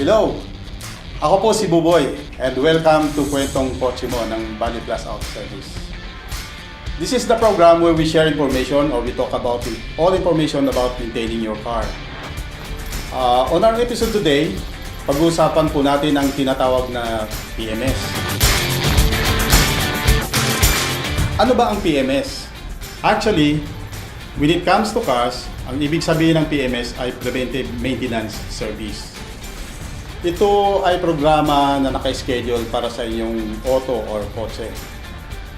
Hello! Ako po si Buboy and welcome to Kwentong Kotse Mo ng ValuePlus Auto Service. This is the program where we share information or we talk about all information about maintaining your car. On our episode today, pag-uusapan po natin ang tinatawag na PMS. Ano ba ang PMS? Actually, when it comes to cars, ang ibig sabihin ng PMS ay Preventive Maintenance Service. Ito ay programa na naka-schedule para sa inyong auto or kotse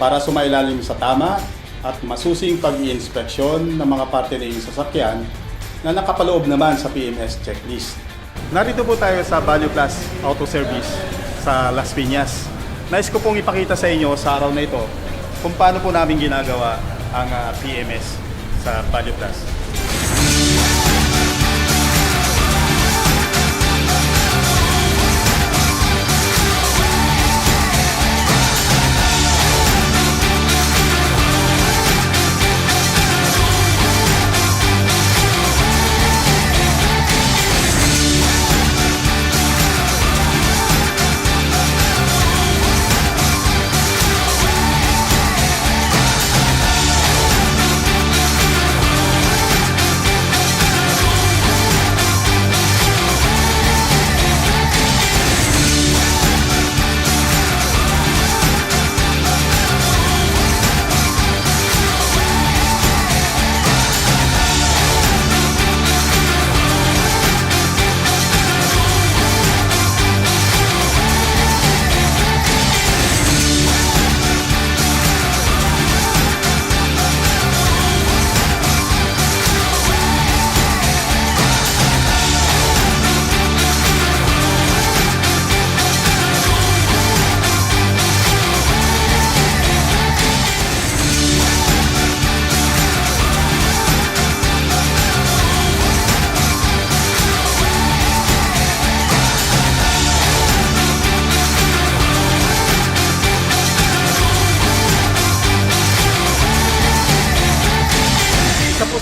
para sumailalim sa tama at masusing pag-i-inspeksyon ng mga parte ng iyong sasakyan na nakapaloob naman sa PMS checklist. Narito po tayo sa ValuePlus Auto Service sa Las Piñas. Nais ko pong ipakita sa inyo sa araw na ito kung paano po namin ginagawa ang PMS sa ValuePlus.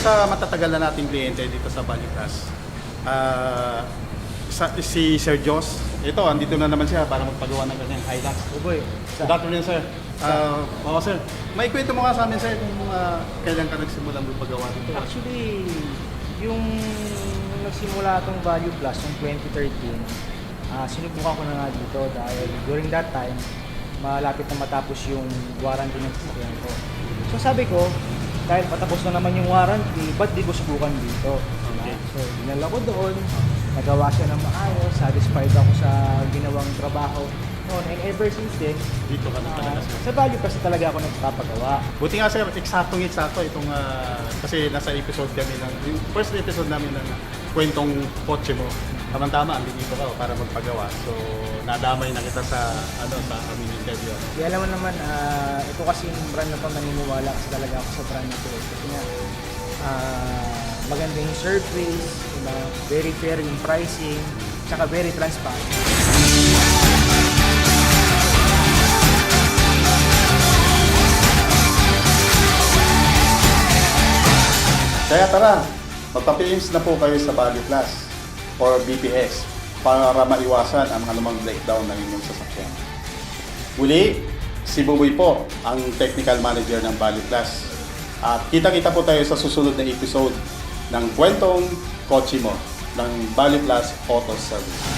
Sa matatagal na nating kliyente dito sa ValuePlus, si Sir Jos, ito, andito na naman siya para magpagawa ng kanyang Hilux. Uboy. Good afternoon, sir. Oo, sir. May kwento mo nga sa amin, sir, kung kailan ka nagsimulang magpagawa dito. Actually, yung nagsimula itong ValuePlus noong 2013, sinubukan ko na nga dito dahil during that time, malapit na matapos yung warranty ng sasakyan ko. So sabi ko, dahil patapos na naman yung warranty, ba't di ko subukan dito? Okay. So, dinala ko doon, nagawa siya ng maayos, satisfied ako sa ginawang trabaho noon. And ever since then, Dito ka na talaga, sir. sa ValuePlus talaga ako nagpapagawa. Buti nga, sir, eksaktong-eksakto itong, kasi nasa episode kami yung first episode namin ng Kwentong Kotse Mo. Tama-tama, andito ka para magpagawa. So, nadamay na kita sa aming interview. Di alam mo naman, ito kasi yung brand na to, naniniwala kasi talaga ako sa brand na to. Kasi nga, maganda yung service, diba? Very fair yung pricing, tsaka very transparent. Kaya tara, magpa-PMS na po kayo sa ValuePlus or BPS para maiwasan ang anumang breakdown ng inyong sasakyan. Muli, si Buboy po ang Technical Manager ng ValuePlus. At kita-kita po tayo sa susunod na episode ng Kwentong Kotse Mo ng ValuePlus Auto Service.